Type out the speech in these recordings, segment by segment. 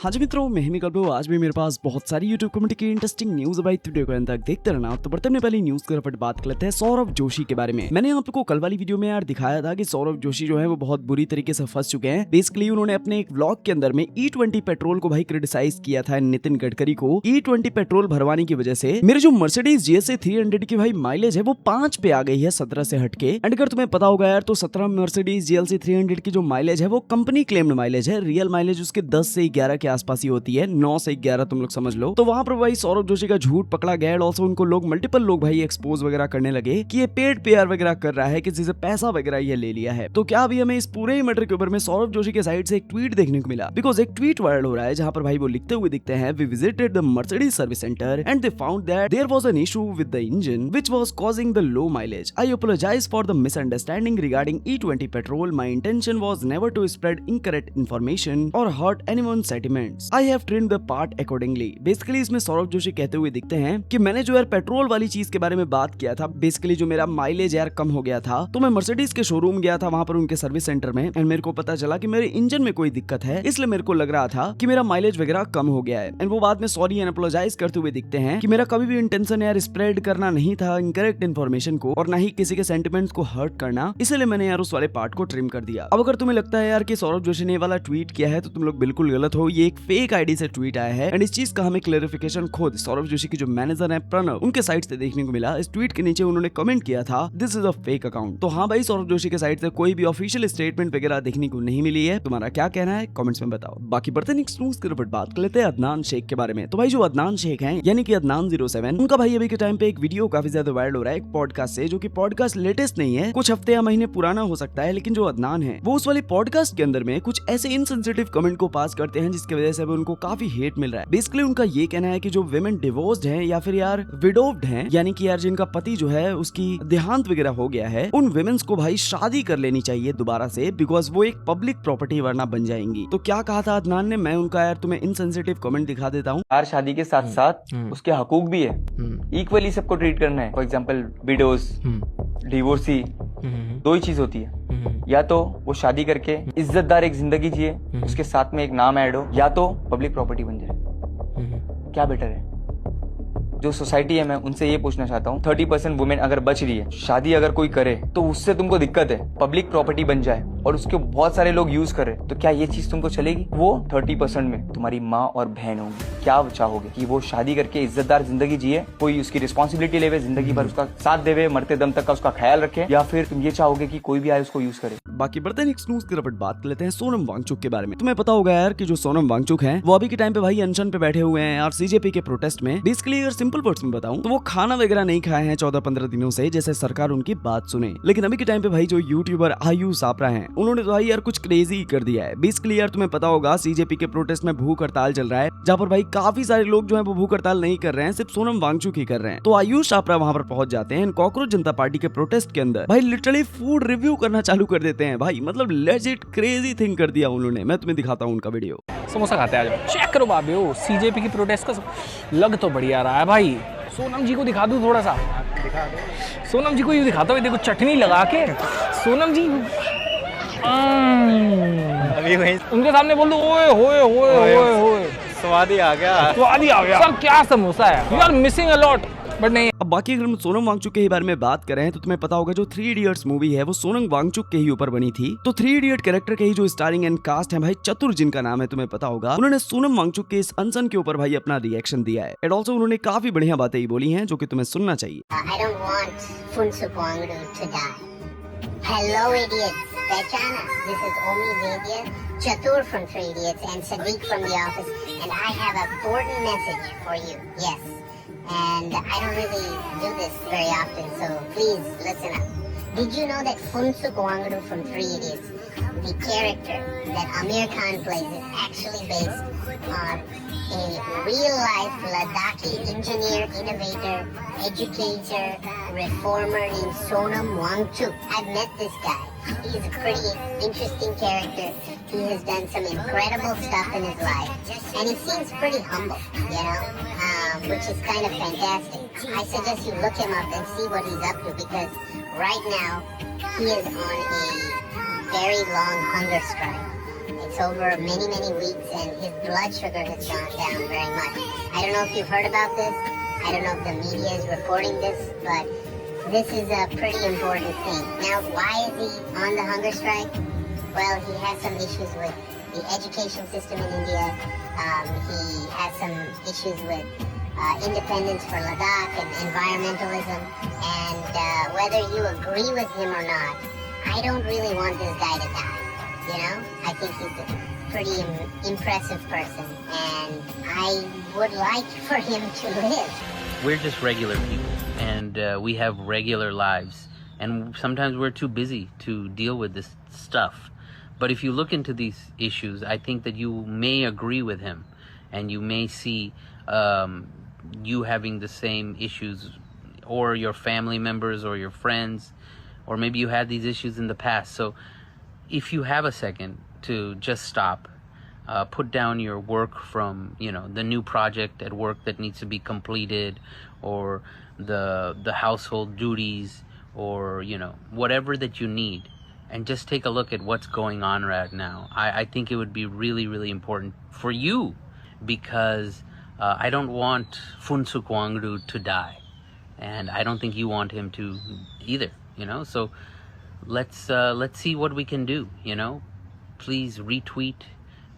हाँ जी मित्रों, मैं हिमी कल्बो। आज भी मेरे पास बहुत सारी यूट्यूब कम्युनिटी की इंटरेस्टिंग न्यूज है भाई, वीडियो को अंत तक देखते रहना। तो बढ़ते में पहली न्यूज की बात कर लेते हैं सौरभ जोशी के बारे में। मैंने आपको कल वाली वीडियो में यार दिखाया था कि सौरभ जोशी जो है वो बहुत बुरी तरीके से फंस चुके हैं। बेसिकली उन्होंने अपने एक व्लॉग के अंदर में E20 पेट्रोल को भाई क्रिटिसाइज किया था नितिन गडकरी को। E20 पेट्रोल भरवाने की वजह से मेरे जो मर्सिडीज GSA 300 की भाई माइलेज है वो 5 पे आ गई है 17 से हटके। एंड अगर तुम्हें पता होगा यार तो 17 मर्सिडीज GLC 300 की जो माइलेज है वो कंपनी क्लेम्ड माइलेज है। रियल माइलेज उसके 10 से 11 के आसपास ही होती है, 9 से 11 तुम लोग समझ लो। तो वहां पर भाई सौरभ जोशी का झूठ पकड़ा गया। ऑल्सो उनको लोग मल्टीपल लोग भाई एक्सपोज वगैरह करने लगे कि ये पेड PR वगैरह कर रहा है, किसी से पैसा वगैरह ये ले लिया है। तो क्या अभी हमें इस पूरे मैटर के ऊपर में सौरभ जोशी के साइड से एक ट्वीट देखने को मिला। बिकॉज एक ट्वीट वायरल हो रहा है जहां पर भाई वो लिखते हुए दिखते हैं, we visited the Mercedes service centre and they found that there was an issue with the engine which was causing the low mileage. I apologise for the misunderstanding regarding E20 petrol. My intention was never to spread incorrect information or hurt anyone's sentiments. I have trimmed the part accordingly. Basically इसमें सौरभ जोशी कहते हुए दिखते हैं कि मैंने जो यार petrol वाली चीज के बारे में बात किया था, बेसिकली जो मेरा माइलेज यार कम हो गया था, तो मैं मर्सिडीज के शोरूम गया था वहां पर उनके सर्विस सेंटर में। एंड मेरे को पता चला कि मेरे इंजन में कोई दिक्कत है, इसलिए मेरे को लग रहा था कि मेरा माइलेज वगैरह कम हो गया है। एंड वो बाद में सॉरी एंड अपोलोजाइज करते हुए दिखते हैं कि मेरा कभी भी इंटेंशन यार स्प्रेड करना नहीं था इनकरेक्ट इन्फॉर्मेशन को, और ना ही किसी के सेंटिमेंट्स को हर्ट करना, इसलिए मैंने यार उस वाले पार्ट को ट्रिम कर दिया। अब अगर तुम्हें लगता है यार कि सौरभ जोशी ने वाला ट्वीट किया है तो तुम लोग बिल्कुल गलत हो। ये एक फेक आईडी से ट्वीट आया है। एंड इस चीज का हमें क्लैरिफिकेशन खुद सौरभ जोशी की जो मैनेजर है प्रणव, उनके साइड से देखने को मिला। इस ट्वीट के नीचे उन्होंने कमेंट किया था, this is a fake account. तो हाँ भाई, सौरभ जोशी के साइड से कोई भी ऑफिशियल स्टेटमेंट वगैरह देखने को नहीं मिली है। तुम्हारा क्या कहना है कमेंट्स में बताओ। बाकी बढ़ते नेक्स्ट न्यूज के ऊपर बात कर लेते हैं अदनान शेख के बारे में। तो भाई जो अदनान शेख हैं यानी कि अदनान 07, उनका भाई अभी के टाइम पे एक वीडियो काफी ज्यादा वायरल हो रहा है एक पॉडकास्ट से, जो कि पॉडकास्ट लेटेस्ट नहीं है, कुछ हफ्ते या महीने पुराना हो सकता है। लेकिन जो अदनान है वो उस वाली पॉडकास्ट के अंदर में कुछ ऐसे इनसेंसिटिव कमेंट को पास करते हैं जिसकी वजह से उनको काफी हेट मिल रहा है। बेसिकली उनका ये कहना है कि जो विमेन डिवोर्स्ड हैं या फिर यार विडोव्ड हैं, यानी कि यार जिनका पति जो है उसकी देहांत वगैरह हो गया है, उन विमेन्स को भाई शादी कर लेनी चाहिए दोबारा से, बिकॉज वो एक पब्लिक प्रॉपर्टी वरना बन जाएंगी। तो क्या कहा था अदनान ने, मैं उनका यार तुम्हें इनसेंसिटिव कमेंट दिखा देता हूँ। यार शादी के साथ साथ उसके हकूक भी है, इक्वली सबको ट्रीट करना है। फॉर एग्जाम्पल विडोज, डिवोर्सी, दो ही चीज होती है, या तो वो शादी करके इज्जतदार एक जिंदगी जिए, उसके साथ में एक नाम ऐड हो, या तो पब्लिक प्रॉपर्टी बन जाए। क्या बेटर है? जो सोसाइटी है, मैं उनसे ये पूछना चाहता हूँ, 30% वुमेन अगर बच रही है, शादी अगर कोई करे तो उससे तुमको दिक्कत है, पब्लिक प्रॉपर्टी बन जाए और उसके बहुत सारे लोग यूज करे, तो क्या ये चीज तुमको चलेगी? वो 30% में तुम्हारी माँ और बहन होंगी। क्या चाहोगे कि वो शादी करके इज्जतदार जिंदगी जिए, कोई उसकी रिस्पॉन्सिबिलिटी लेवे, जिंदगी भर उसका साथ देवे, मरते दम तक का उसका ख्याल रखे, या फिर तुम ये चाहोगे कि कोई भी आए उसको यूज करे? बाकी बढ़ते हैं नेक्स्ट न्यूज की तरफ बात कर लेते हैं सोनम वांगचुक के बारे में। तुम्हें पता होगा यार कि जो सोनम वांगचुक हैं वो अभी के टाइम पे भाई अनशन पे बैठे हुए हैं यार CJP के प्रोटेस्ट में। बेसिकली अगर सिंपल वर्ड्स में बताऊं तो वो खाना वगैरह नहीं खाए हैं 14-15 दिनों से, जैसे सरकार उनकी बात सुने। लेकिन अभी के टाइम पे भाई जो यूट्यूबर आयुष सापरा हैं, उन्होंने तो भाई यार कुछ क्रेजी कर दिया है। बेसिकली यार तुम्हें पता होगा CJP के प्रोटेस्ट में भूख हड़ताल चल रहा है, जहाँ पर भाई काफी सारे लोग जो है वो भूख हड़ताल नहीं कर रहे हैं, सिर्फ सोनम वांगचुक ही कर रहे हैं। तो आयुष सापरा वहां पर पहुंच जाते हैं कॉकरोच जनता पार्टी के प्रोटेस्ट के अंदर, भाई लिटरली फूड रिव्यू करना चालू कर देते हैं। भाई मतलब लेजिट क्रेजी थिंग कर दिया उन्होंने। मैं तुम्हें दिखाता हूँ उनका वीडियो। समोसा खाते हैं आज, चेक करो बाबू। CJP की प्रोटेस्ट का लग तो बढ़िया रहा है भाई। सोनम जी को दिखा दूं थोड़ा सा, सोनम जी को यूँ दिखाता हूँ, देखो चटनी लगा के सोनम जी अभी वही उनके सामने बोल दो, ओए होए होए होए होए, स्वाद ही आ गया, स्वाद ही आ गया। सर क्या समोसा है, you are missing a lot. But नहीं, अब बाकी अगर हम सोनम वांगचुक के बारे में बात करें तो तुम्हें पता होगा जो 3 इडियट्स मूवी है वो सोनम वांगचुक के ही ऊपर बनी थी। तो 3 इडियट कैरेक्टर के ही जो स्टारिंग एंड कास्ट है भाई, चतुर जिनका नाम है तुम्हें पता होगा, उन्होंने सोनम वांगचुक के इस अनशन के ऊपर भाई अपना रिएक्शन दिया है। एंड ऑल्सो उन्होंने काफी बढ़िया बातें ही बोली हैं जो कि तुम्हें सुनना चाहिए। I don't want Funsuk Wangdu to die. Hello idiots, Pehchana. This is Omi Vedya, Chatur from 3 Idiots and Sadiq from The Office, and I have a important message for you. Yes. And I don't really do this very often, so please listen up. Did you know that Funsuk Wangdu from 3 Idiots, the character that Amir Khan plays, is actually based on a real-life Ladakhi engineer, innovator, educator, reformer named Sonam Wangchuk? I've met this guy. He's a pretty interesting character. He has done some incredible stuff in his life. And he seems pretty humble, you know, which is kind of fantastic. I suggest you look him up and see what he's up to, because right now he is on a very long hunger strike. It's over many weeks and his blood sugar has gone down very much. I don't know if you've heard about this. I don't know if the media is reporting this, but this is a pretty important thing. Now, why is he on the hunger strike? Well, he has some issues with the education system in India. He has some issues with independence for Ladakh and environmentalism. And whether you agree with him or not, I don't really want this guy to die. You know, I think he's a pretty impressive person, and I would like for him to live. We're just regular people, and we have regular lives, and sometimes we're too busy to deal with this stuff. But if you look into these issues, I think that you may agree with him, and you may see you having the same issues, or your family members, or your friends, or maybe you had these issues in the past. So if you have a second to just stop, put down your work from, the new project at work that needs to be completed, or the household duties, or, whatever that you need, and just take a look at what's going on right now. I think it would be really, really important for you, because I don't want Phunsukh Wangdu to die, and I don't think you want him to either, so let's see what we can do. Please retweet,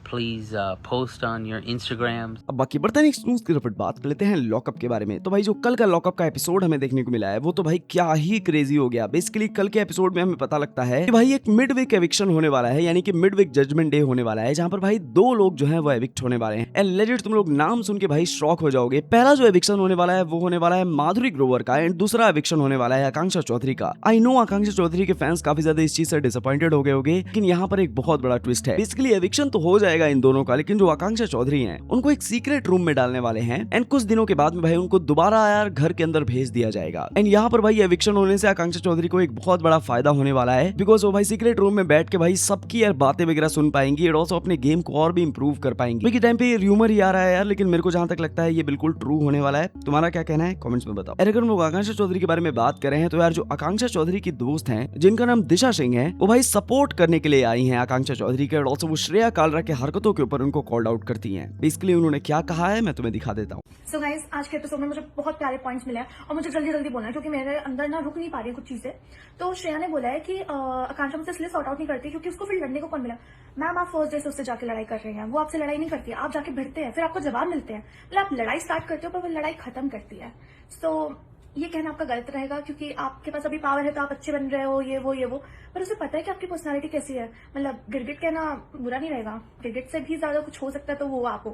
please post on your Instagram. अब बाकी बढ़ते हैं next news की तरफ बात कर लेते हैं लॉकअप के बारे में। तो भाई जो कल का लॉकअप का एपिसोड हमें देखने को मिला है वो तो भाई क्या ही क्रेजी हो गया। बेसिकली कल के एपिसोड में हमें पता लगता है कि भाई एक मिड वीक एविक्शन होने वाला है, यानी कि मिड वीक जजमेंट डे होने वाला है, जहां पर भाई 2 लोग जो है वो एविक्ट होने वाले हैं। एंड लेजेंड तुम लोग नाम सुन के भाई शॉक हो जाओगे। पहला जो एविक्शन होने वाला है वो होने वाला है माधुरी ग्रोवर का, एंड दूसरा एविक्शन होने वाला है आकांक्षा चौधरी का। आई नो आकांक्षा चौधरी के फैंस काफी ज्यादा इस चीज से डिसअपॉइंटेड हो गए होंगे, लेकिन यहाँ पर एक बहुत बड़ा ट्विस्ट है। बेसिकली एविक्शन तो हो जाएगा इन दोनों का, लेकिन जो आकांक्षा चौधरी हैं उनको एक सीक्रेट रूम में डालने वाले हैं, एंड कुछ दिनों के बाद में भाई उनको दोबारा यार घर के अंदर भेज दिया जाएगा। एंड यहाँ पर भाई एविक्शन होने से आकांक्षा चौधरी को एक बहुत बड़ा फायदा होने वाला है, बिकॉज वो भाई सीक्रेट रूम में बैठ के भाई सबकी यार बातें वगैरह सुन पाएंगी, और ऑल्सो अपने गेम को और भी इंप्रूव कर पाएंगी। अभी के टाइम पे ये र्यूमर ही आ रहा है यार, लेकिन मेरे को जहां तक लगता है ये बिल्कुल ट्रू होने वाला है। तुम्हारा क्या कहना है कमेंट्स में बताओ। अगर हम लोग आकांक्षा चौधरी के बारे में बात कर रहे हैं तो यार जो आकांक्षा चौधरी की दोस्त हैं जिनका नाम दिशा सिंह है, वो भाई सपोर्ट करने के लिए आई हैं आकांक्षा चौधरी के, और ऑल्सो वो श्रेया कालरा के हरकतों के ऊपर उनको कॉल्ड आउट करती हैं। बेसिकली उन्होंने क्या कहा है मैं तुम्हें दिखा देता हूँ। सो गाइस, आज के एपिसोड में मुझे बहुत प्यारे पॉइंट्स मिले हैं और मुझे जल्दी जल्दी बोलना है क्योंकि मेरे अंदर ना रुक नहीं पा रही है कुछ चीजें। तो श्रेया ने बोला है कि आकांक्षा मुझसे इसलिए सॉर्ट आउट नहीं करती क्योंकि उसको फिर लड़ने को कौन मिला। मैम आप फर्स्ट डे से उससे जाके लड़ाई कर रहे हैं, वो आपसे लड़ाई नहीं करती है, आप जाके भिड़ते हैं, फिर आपको जवाब मिलते हैं, मतलब आप लड़ाई स्टार्ट करते हो पर वो लड़ाई खत्म करती है। सो ये कहना आपका गलत रहेगा क्योंकि आपके पास अभी पावर है तो आप अच्छे बन रहे हो, ये वो, पर उसे पता है कि आपकी पर्सनालिटी कैसी है। मतलब गिरगिट कहना बुरा नहीं रहेगा, गिरगिट से भी ज्यादा कुछ हो सकता है तो वो आप हो।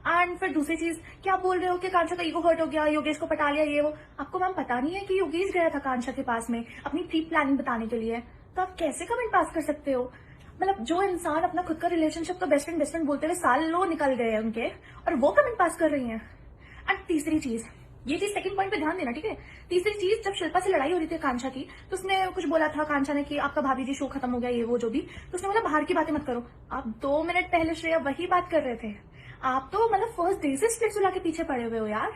एंड फिर दूसरी चीज, क्या आप बोल रहे हो कि कांक्षा का ईगो हर्ट हो गया, योगेश को पटा लिया, ये वो। आपको मैम पता नहीं है कि योगेश गया था कांक्षा के पास में अपनी प्री प्लानिंग बताने के लिए, तो आप कैसे कमेंट पास कर सकते हो। मतलब जो इंसान अपना खुद का रिलेशनशिप तो बेस्ट फ्रेंड बोलते हुए सालों निकल गए हैं उनके, और वो कमेंट पास कर रही हैं। एंड तीसरी चीज, ये चीज सेकंड पॉइंट पे ध्यान देना, ठीक है। तीसरी चीज, जब शिल्पा से लड़ाई हो रही थी कांक्षा की तो उसने कुछ बोला था कांक्षा ने कि आपका भाभी जी शो खत्म हो गया, ये वो जो भी, तो उसने बोला बाहर की बातें मत करो। आप 2 मिनट पहले श्रेया वही बात कर रहे थे। आप तो मतलब फर्स्ट डे से स्प्लिट्स वाला के पीछे पड़े हुए हो यार।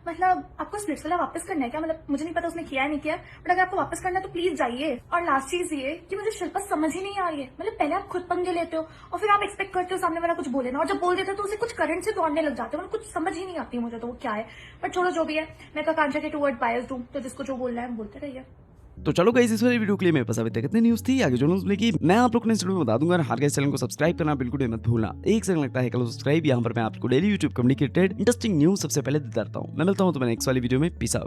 मतलब आपको स्प्लिट्स वाला वापस करना है क्या? मतलब मुझे नहीं पता उसने किया है नहीं किया, बट अगर आपको वापस करना है तो प्लीज जाइए। और लास्ट चीज ये कि मुझे शिल्पा समझ ही नहीं आ रही है। मतलब पहले आप खुद पंगे लेते हो और फिर आप एक्सपेक्ट करते हो सामने वाला कुछ बोले ना, और जब बोल देते हो तो उसे कुछ करंट से दौड़ने लग जाते हो। मतलब कुछ समझ ही नहीं आती मुझे तो वो क्या है, बट छोड़ो जो भी है। मैं तो कांक्षा के टूवर्ड बायस्ड हूं, तो जिसको जो बोलना है बोलते रहिए। तो चलो गाइस, इस वाली वीडियो के लिए मेरे पास अभी तक इतनी न्यूज़ थी। आगे जो न्यूज़ मिलेगी मैं आप लोग को नेक्स्ट वीडियो में बता दूंगा। हर गाइस चैनल को सब्सक्राइब करना बिल्कुल मत भूलना। एक सेकंड लगता है, कल सब्सक्राइब। यहाँ पर मैं आपको daily YouTube communicated interesting news सबसे पहले देता रहता हूँ। मैं मिलता हूँ तुम्हें नेक्स्ट वाली वीडियो में। Peace out.